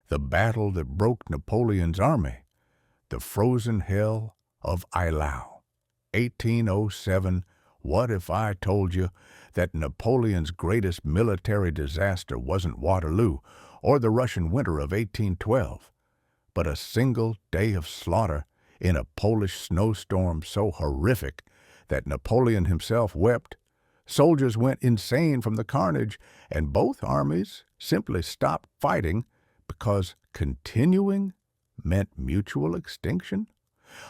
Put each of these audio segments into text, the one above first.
the battle that broke Napoleon's army, the frozen hell of Eylau. 1807, what if I told you that Napoleon's greatest military disaster wasn't Waterloo or the Russian winter of 1812, but a single day of slaughter in a Polish snowstorm so horrific that Napoleon himself wept, soldiers went insane from the carnage, and both armies simply stopped fighting because continuing meant mutual extinction?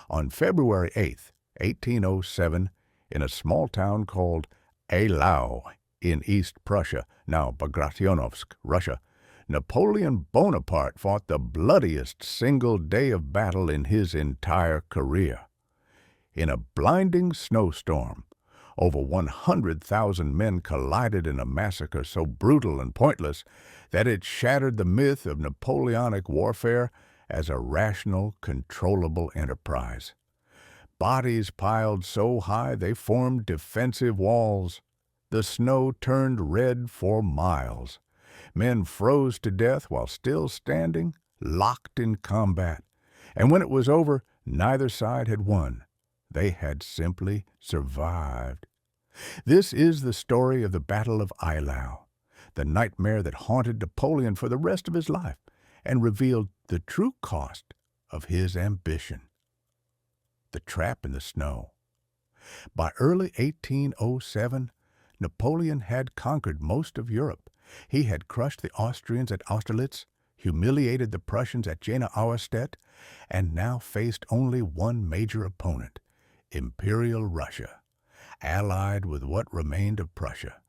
On February 8th, 1807, in a small town called Eylau in East Prussia, now Bagrationovsk, Russia, Napoleon Bonaparte fought the bloodiest single day of battle in his entire career. In a blinding snowstorm, over 100,000 men collided in a massacre so brutal and pointless that it shattered the myth of Napoleonic warfare as a rational, controllable enterprise. Bodies piled so high they formed defensive walls. The snow turned red for miles. Men froze to death while still standing, locked in combat. And when it was over, neither side had won. They had simply survived. This is the story of the Battle of Eylau, the nightmare that haunted Napoleon for the rest of his life and revealed the true cost of his ambition. The trap in the snow. By early 1807, Napoleon had conquered most of Europe. He had crushed the Austrians at Austerlitz, humiliated the Prussians at Jena Auerstedt, and now faced only one major opponent, Imperial Russia, allied with what remained of Prussia.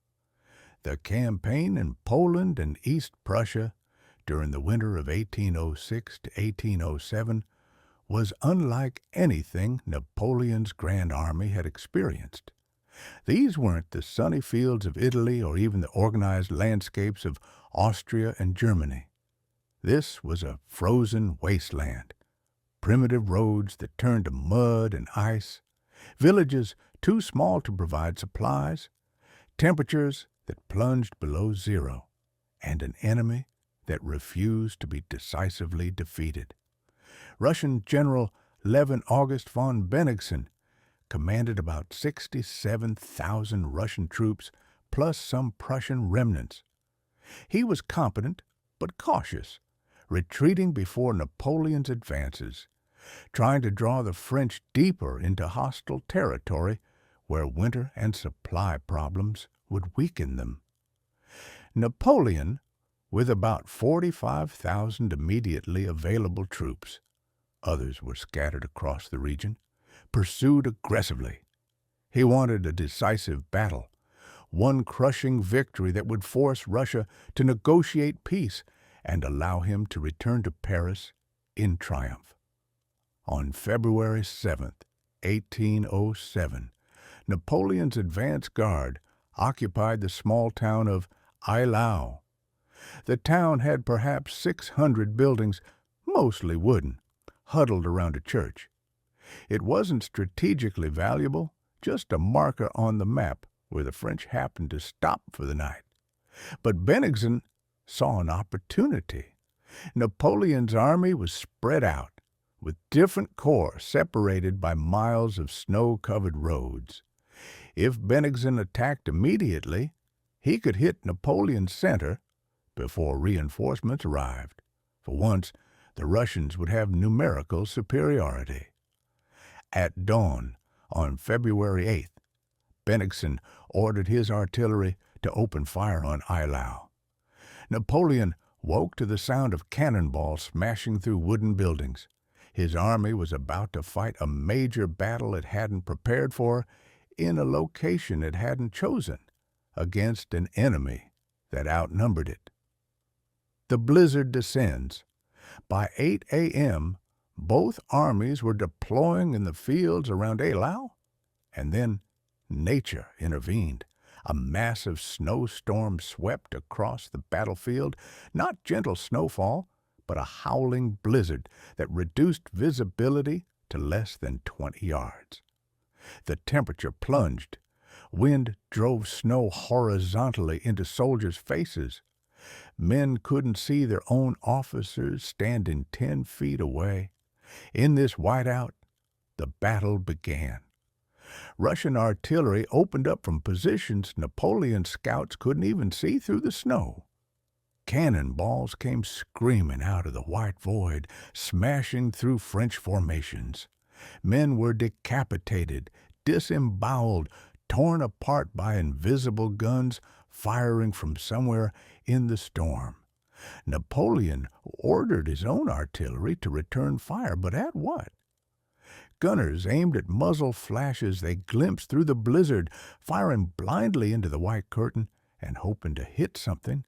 The campaign in Poland and East Prussia during the winter of 1806 to 1807 was unlike anything Napoleon's Grand Army had experienced. These weren't the sunny fields of Italy or even the organized landscapes of Austria and Germany. This was a frozen wasteland, primitive roads that turned to mud and ice, villages too small to provide supplies, temperatures that plunged below zero, and an enemy that refused to be decisively defeated. Russian General Levin August von Bennigsen commanded about 67,000 Russian troops plus some Prussian remnants. He was competent but cautious, retreating before Napoleon's advances, trying to draw the French deeper into hostile territory where winter and supply problems would weaken them. Napoleon, with about 45,000 immediately available troops, others were scattered across the region, pursued aggressively. He wanted a decisive battle, one crushing victory that would force Russia to negotiate peace and allow him to return to Paris in triumph. On February 7th, 1807, Napoleon's advance guard occupied the small town of Eylau. The town had perhaps 600 buildings, mostly wooden, huddled around a church. It wasn't strategically valuable, just a marker on the map where the French happened to stop for the night. But Bennigsen saw an opportunity. Napoleon's army was spread out, with different corps separated by miles of snow-covered roads. If Bennigsen attacked immediately, he could hit Napoleon's center before reinforcements arrived. For once, the Russians would have numerical superiority. At dawn on February 8th, Bennigsen ordered his artillery to open fire on Eylau. Napoleon woke to the sound of cannonballs smashing through wooden buildings. His army was about to fight a major battle it hadn't prepared for in a location it hadn't chosen, against an enemy that outnumbered it. The blizzard descends. By 8 a.m., both armies were deploying in the fields around Eylau, and then nature intervened. A massive snowstorm swept across the battlefield, not gentle snowfall, but a howling blizzard that reduced visibility to less than 20 yards. The temperature plunged. Wind drove snow horizontally into soldiers' faces. Men couldn't see their own officers standing 10 feet away. In this whiteout, the battle began. Russian artillery opened up from positions Napoleon's scouts couldn't even see through the snow. Cannonballs came screaming out of the white void, smashing through French formations. Men were decapitated, disemboweled, torn apart by invisible guns firing from somewhere in the storm. Napoleon ordered his own artillery to return fire, but at what? Gunners aimed at muzzle flashes they glimpsed through the blizzard, firing blindly into the white curtain and hoping to hit something.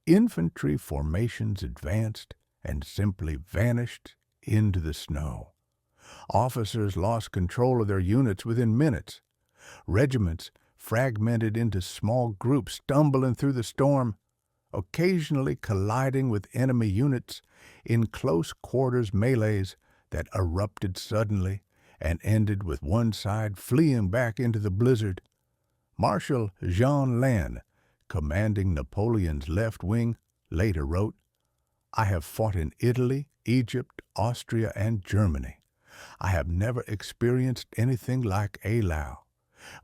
Infantry formations advanced and simply vanished into the snow. Officers lost control of their units within minutes. Regiments fragmented into small groups, stumbling through the storm, occasionally colliding with enemy units in close quarters melees that erupted suddenly and ended with one side fleeing back into the blizzard. Marshal Jean Lannes, commanding Napoleon's left wing, later wrote, "I have fought in Italy, Egypt, Austria, and Germany. I have never experienced anything like Eylau.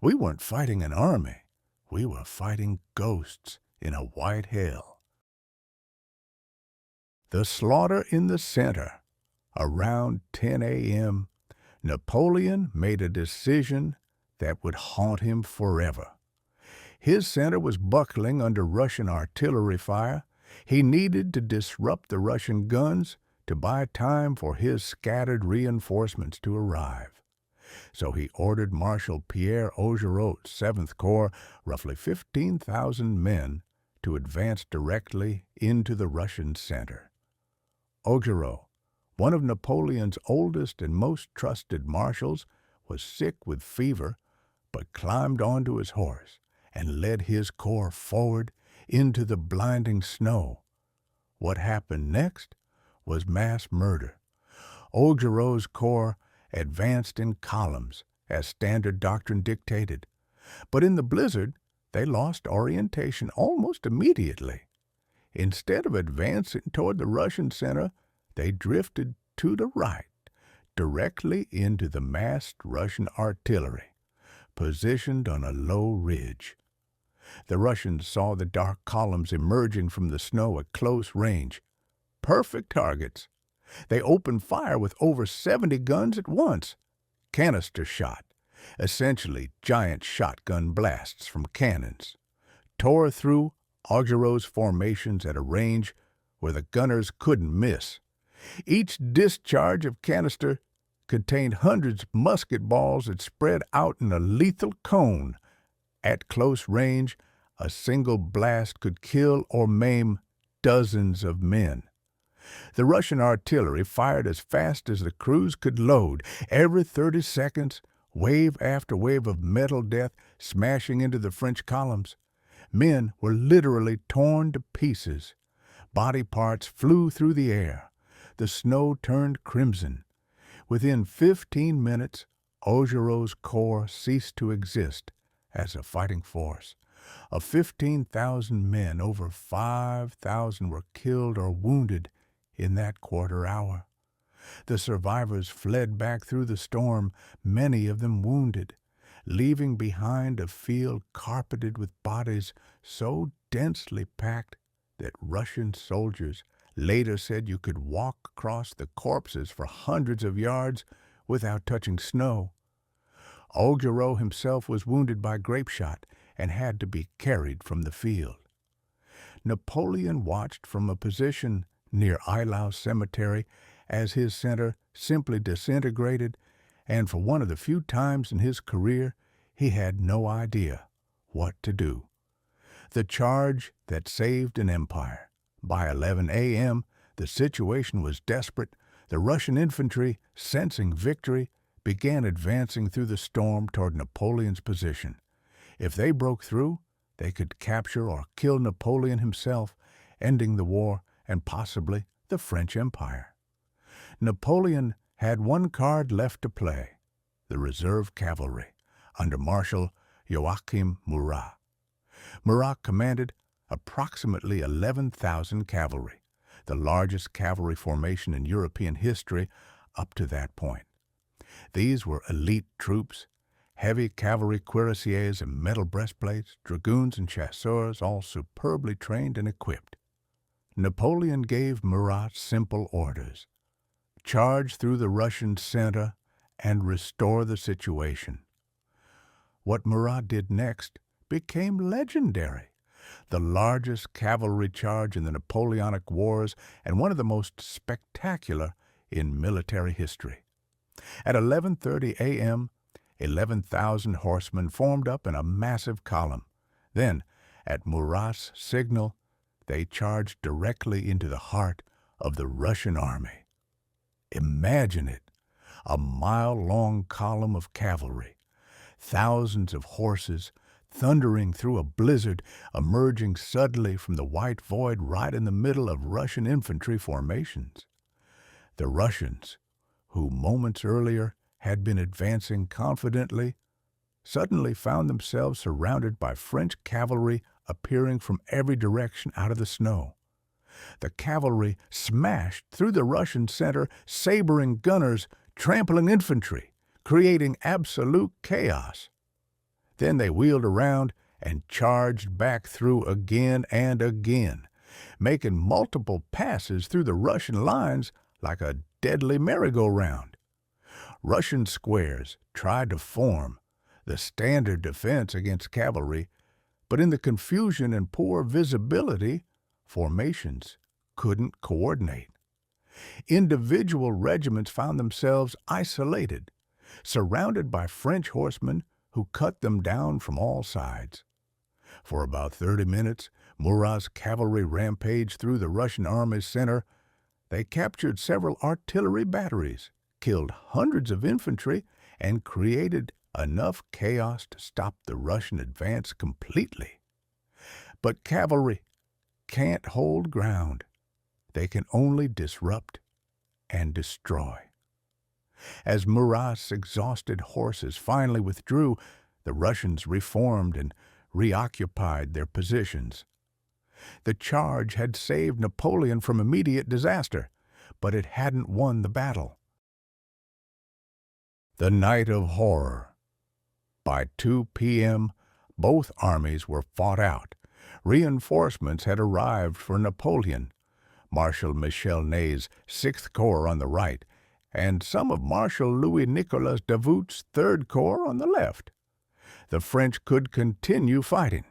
We weren't fighting an army. We were fighting ghosts in a white hell." The slaughter in the center. Around 10 a.m., Napoleon made a decision that would haunt him forever. His center was buckling under Russian artillery fire. He needed to disrupt the Russian guns to buy time for his scattered reinforcements to arrive. So he ordered Marshal Pierre Augereau's 7th Corps, roughly 15,000 men, to advance directly into the Russian center. Augereau, one of Napoleon's oldest and most trusted marshals, was sick with fever, but climbed onto his horse and led his corps forward into the blinding snow. What happened next was mass murder. Augereau's corps advanced in columns, as standard doctrine dictated, but in the blizzard they lost orientation almost immediately. Instead of advancing toward the Russian center, they drifted to the right, directly into the massed Russian artillery, positioned on a low ridge. The Russians saw the dark columns emerging from the snow at close range. Perfect targets. They opened fire with over 70 guns at once. Canister shot, essentially giant shotgun blasts from cannons, tore through Augereau's formations at a range where the gunners couldn't miss. Each discharge of canister contained hundreds of musket balls that spread out in a lethal cone. At close range, a single blast could kill or maim dozens of men. The Russian artillery fired as fast as the crews could load. Every 30 seconds, wave after wave of metal death smashing into the French columns. Men were literally torn to pieces. Body parts flew through the air. The snow turned crimson. Within 15 minutes, Augereau's corps ceased to exist as a fighting force. Of 15,000 men, over 5,000 were killed or wounded in that quarter hour. The survivors fled back through the storm, many of them wounded, leaving behind a field carpeted with bodies so densely packed that Russian soldiers later said you could walk across the corpses for hundreds of yards without touching snow. Augereau himself was wounded by grapeshot and had to be carried from the field. Napoleon watched from a position near Eylau Cemetery as his center simply disintegrated, and for one of the few times in his career, he had no idea what to do. The charge that saved an empire. By 11 a.m., the situation was desperate. The Russian infantry, sensing victory, began advancing through the storm toward Napoleon's position. If they broke through, they could capture or kill Napoleon himself, ending the war and possibly the French Empire. Napoleon had one card left to play, the reserve cavalry, under Marshal Joachim Murat. Murat commanded approximately 11,000 cavalry, the largest cavalry formation in European history up to that point. These were elite troops, heavy cavalry cuirassiers and metal breastplates, dragoons and chasseurs, all superbly trained and equipped. Napoleon gave Murat simple orders: charge through the Russian center and restore the situation. What Murat did next became legendary. The largest cavalry charge in the Napoleonic Wars and one of the most spectacular in military history. At 11:30 a.m., 11,000 horsemen formed up in a massive column. Then, at Murat's signal, they charged directly into the heart of the Russian army. Imagine it, a mile-long column of cavalry, thousands of horses thundering through a blizzard, emerging suddenly from the white void right in the middle of Russian infantry formations. The Russians, who moments earlier had been advancing confidently, suddenly found themselves surrounded by French cavalry appearing from every direction out of the snow. The cavalry smashed through the Russian center, sabering gunners, trampling infantry, creating absolute chaos. Then they wheeled around and charged back through again and again, making multiple passes through the Russian lines like a deadly merry-go-round. Russian squares tried to form, the standard defense against cavalry, but in the confusion and poor visibility, formations couldn't coordinate. Individual regiments found themselves isolated, surrounded by French horsemen who cut them down from all sides. For about 30 minutes, Murat's cavalry rampaged through the Russian army's center. They captured several artillery batteries, killed hundreds of infantry, and created enough chaos to stop the Russian advance completely. But cavalry can't hold ground. They can only disrupt and destroy. As Murat's exhausted horses finally withdrew, the Russians reformed and reoccupied their positions. The charge had saved Napoleon from immediate disaster, but it hadn't won the battle. The night of horror. By 2 p.m., both armies were fought out. Reinforcements had arrived for Napoleon, Marshal Michel Ney's 6th Corps on the right, and some of Marshal Louis-Nicolas Davout's 3rd Corps on the left. The French could continue fighting,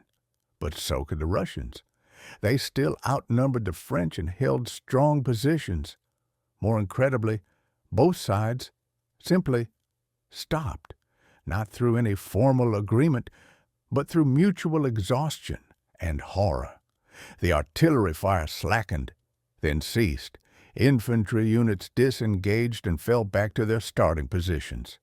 but so could the Russians. They still outnumbered the French and held strong positions. More incredibly, both sides simply stopped, not through any formal agreement, but through mutual exhaustion and horror. The artillery fire slackened, then ceased. Infantry units disengaged and fell back to their starting positions.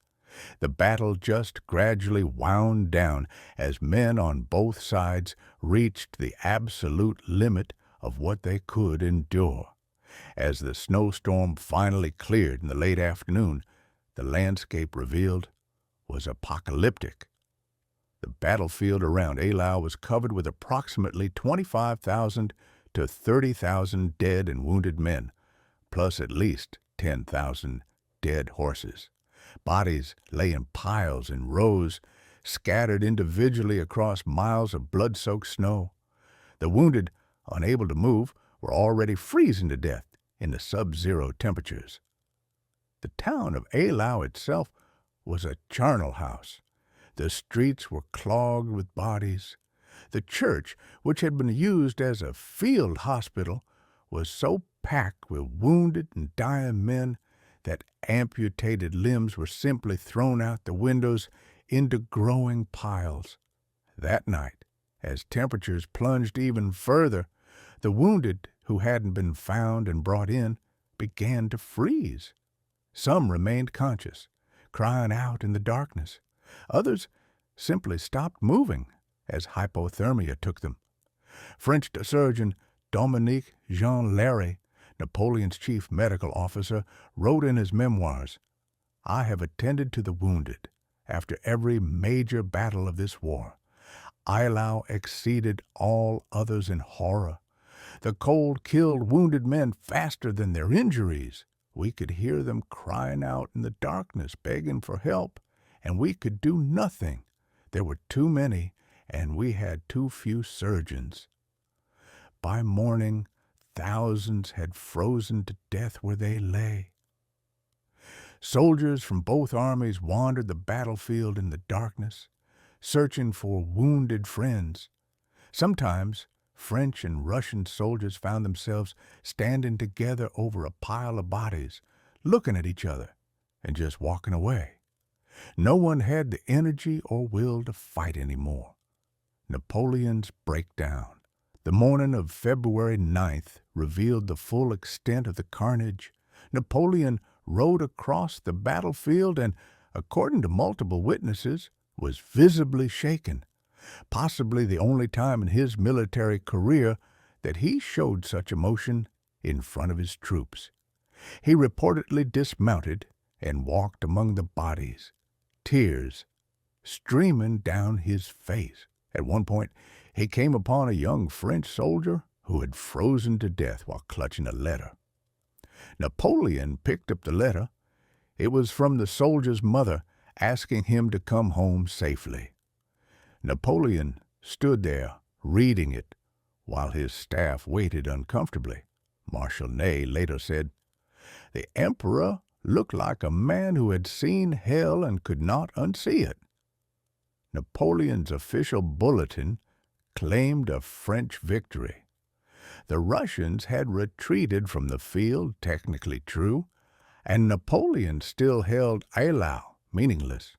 The battle just gradually wound down as men on both sides reached the absolute limit of what they could endure. As the snowstorm finally cleared in the late afternoon, the landscape revealed was apocalyptic. The battlefield around Eylau was covered with approximately 25,000 to 30,000 dead and wounded men, plus at least 10,000 dead horses. Bodies lay in piles and rows, scattered individually across miles of blood-soaked snow. The wounded, unable to move, were already freezing to death in the sub-zero temperatures. The town of Eylau itself was a charnel house. The streets were clogged with bodies. The church, which had been used as a field hospital, was so packed with wounded and dying men that amputated limbs were simply thrown out the windows into growing piles. That night, as temperatures plunged even further, the wounded who hadn't been found and brought in began to freeze. Some remained conscious, crying out in the darkness. Others simply stopped moving as hypothermia took them. French surgeon Dominique Jean Larrey, Napoleon's chief medical officer, wrote in his memoirs, "I have attended to the wounded after every major battle of this war. Eylau exceeded all others in horror. The cold killed wounded men faster than their injuries. We could hear them crying out in the darkness, begging for help, and we could do nothing. There were too many, and we had too few surgeons. By morning, thousands had frozen to death where they lay. Soldiers from both armies wandered the battlefield in the darkness, searching for wounded friends. Sometimes French and Russian soldiers found themselves standing together over a pile of bodies, looking at each other and just walking away. No one had the energy or will to fight anymore. Napoleon's breakdown. The morning of February 9th revealed the full extent of the carnage. Napoleon rode across the battlefield and, according to multiple witnesses, was visibly shaken, possibly the only time in his military career that he showed such emotion in front of his troops. He reportedly dismounted and walked among the bodies, tears streaming down his face. At one point, he came upon a young French soldier who had frozen to death while clutching a letter. Napoleon picked up the letter. It was from the soldier's mother asking him to come home safely. Napoleon stood there reading it while his staff waited uncomfortably. Marshal later said, "The emperor looked like a man who had seen hell and could not unsee it." Napoleon's official bulletin claimed a French victory. The Russians had retreated from the field, technically true, and Napoleon still held Eylau meaningless.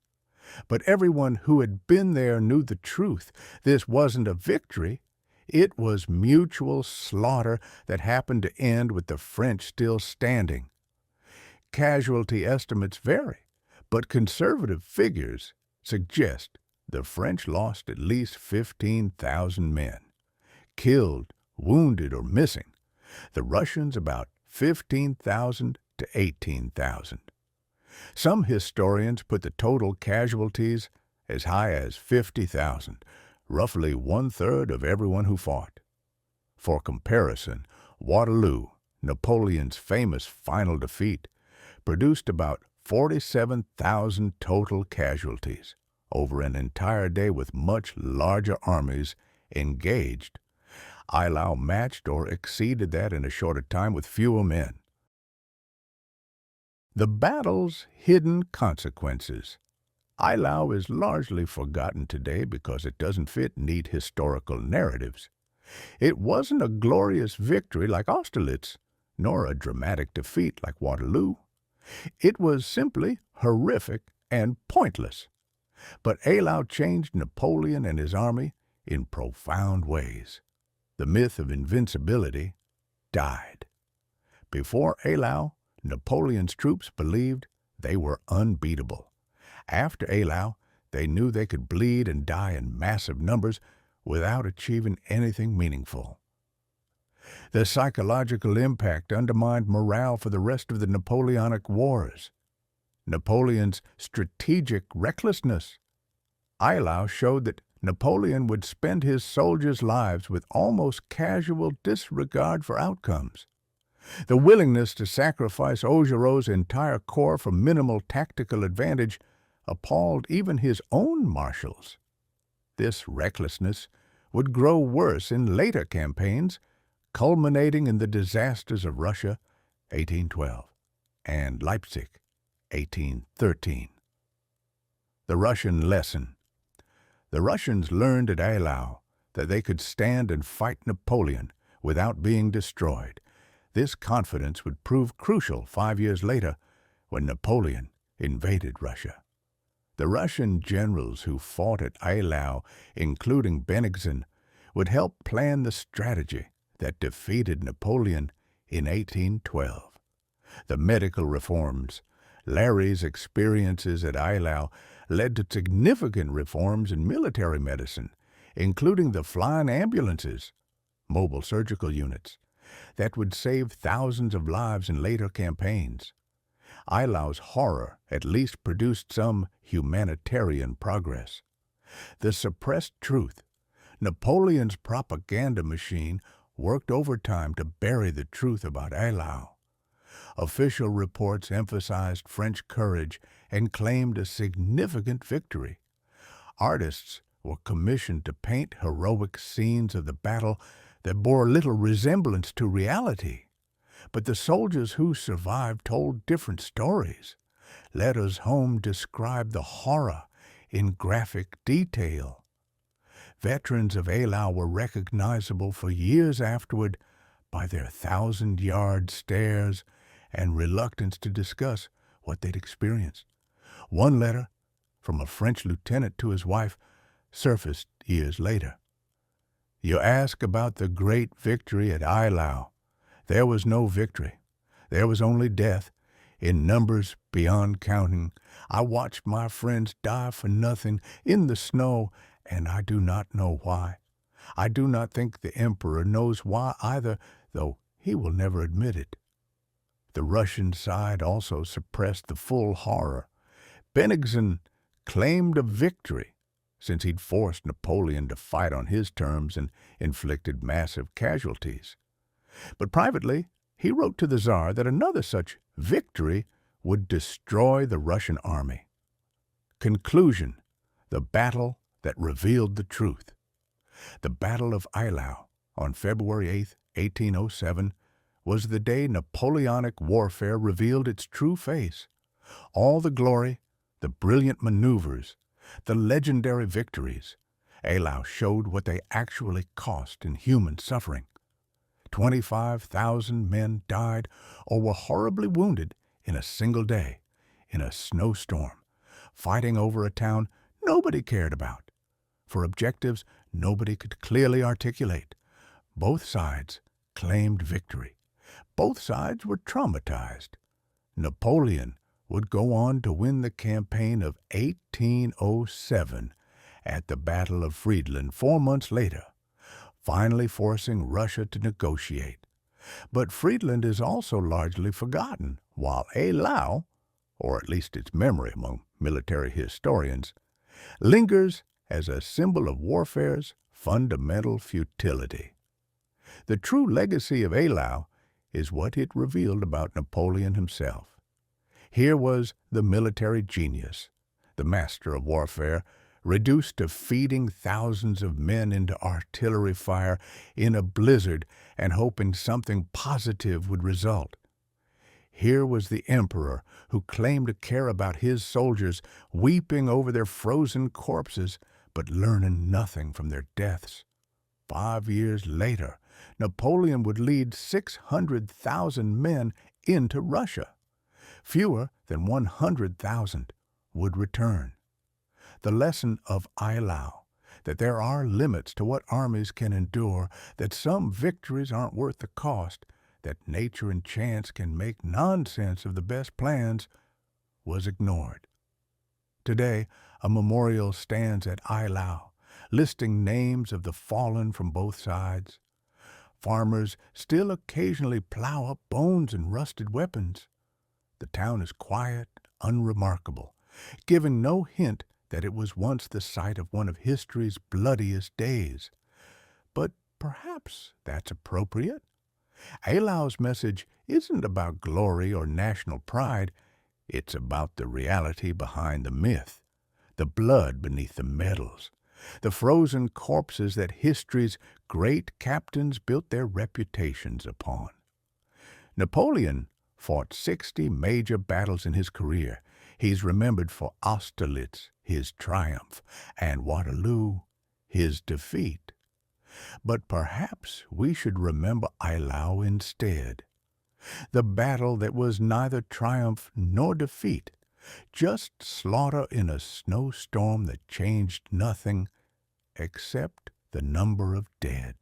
But everyone who had been there knew the truth. This wasn't a victory. It was mutual slaughter that happened to end with the French still standing. Casualty estimates vary, but conservative figures suggest the French lost at least 15,000 men, killed, wounded, or missing. The Russians about 15,000 to 18,000. Some historians put the total casualties as high as 50,000, roughly one-third of everyone who fought. For comparison, Waterloo, Napoleon's famous final defeat, produced about 47,000 total casualties over an entire day with much larger armies engaged. Eylau matched or exceeded that in a shorter time with fewer men. The battle's hidden consequences. Eylau is largely forgotten today because it doesn't fit neat historical narratives. It wasn't a glorious victory like Austerlitz, nor a dramatic defeat like Waterloo. It was simply horrific and pointless. But Eylau changed Napoleon and his army in profound ways. The myth of invincibility died. Before Eylau, Napoleon's troops believed they were unbeatable. After Eylau, they knew they could bleed and die in massive numbers without achieving anything meaningful. The psychological impact undermined morale for the rest of the Napoleonic Wars. Napoleon's strategic recklessness. Eylau showed that Napoleon would spend his soldiers' lives with almost casual disregard for outcomes. The willingness to sacrifice Augereau's entire corps for minimal tactical advantage appalled even his own marshals. This recklessness would grow worse in later campaigns, culminating in the disasters of Russia, 1812, and Leipzig, 1813. The Russian lesson. The Russians learned at Eylau that they could stand and fight Napoleon without being destroyed. This confidence would prove crucial 5 years later when Napoleon invaded Russia. The Russian generals who fought at Eylau, including Bennigsen, would help plan the strategy that defeated Napoleon in 1812. The medical reforms. Larry's experiences at Eylau led to significant reforms in military medicine, including the flying ambulances, mobile surgical units, that would save thousands of lives in later campaigns. Eylau's horror at least produced some humanitarian progress. The suppressed truth Napoleon's propaganda machine worked overtime to bury the truth about Eylau. Official reports emphasized French courage and claimed a significant victory. Artists were commissioned to paint heroic scenes of the battle that bore little resemblance to reality. But the soldiers who survived told different stories. Letters home described the horror in graphic detail. Veterans of Eylau were recognizable for years afterward by their thousand-yard stares and reluctance to discuss what they'd experienced. One letter from a French lieutenant to his wife surfaced years later. You ask about the great victory at Eylau. There was no victory. There was only death, in numbers beyond counting. I watched my friends die for nothing in the snow, and I do not know why. I do not think the Emperor knows why either, though he will never admit it. The Russian side also suppressed the full horror. Bennigsen claimed a victory, since he'd forced Napoleon to fight on his terms and inflicted massive casualties. But privately, he wrote to the Tsar that another such victory would destroy the Russian army. Conclusion: the battle that revealed the truth. The Battle of Eylau, on February 8, 1807, was the day Napoleonic warfare revealed its true face. All the glory, the brilliant maneuvers, the legendary victories, Eylau showed what they actually cost in human suffering. 25,000 men died or were horribly wounded in a single day, in a snowstorm, fighting over a town nobody cared about, for objectives nobody could clearly articulate. Both sides claimed victory. Both sides were traumatized. Napoleon would go on to win the campaign of 1807 at the Battle of Friedland 4 months later, finally forcing Russia to negotiate. But Friedland is also largely forgotten, while Eylau, or at least its memory among military historians, lingers as a symbol of warfare's fundamental futility. The true legacy of Eylau is what it revealed about Napoleon himself. Here was the military genius, the master of warfare, reduced to feeding thousands of men into artillery fire in a blizzard and hoping something positive would result. Here was the emperor who claimed to care about his soldiers, weeping over their frozen corpses, but learning nothing from their deaths. 5 years later, Napoleon would lead 600,000 men into Russia. Fewer than 100,000 would return. The lesson of Eylau, that there are limits to what armies can endure, that some victories aren't worth the cost, that nature and chance can make nonsense of the best plans, was ignored. Today, a memorial stands at Eylau, listing names of the fallen from both sides. Farmers still occasionally plow up bones and rusted weapons. The town is quiet, unremarkable, giving no hint that it was once the site of one of history's bloodiest days. But perhaps that's appropriate. Eylau's message isn't about glory or national pride. It's about the reality behind the myth, the blood beneath the medals, the frozen corpses that history's great captains built their reputations upon. Napoleon fought 60 major battles in his career. He's remembered for Austerlitz, his triumph, and Waterloo, his defeat. But perhaps we should remember Eylau instead. The battle that was neither triumph nor defeat, just slaughter in a snowstorm that changed nothing except the number of dead.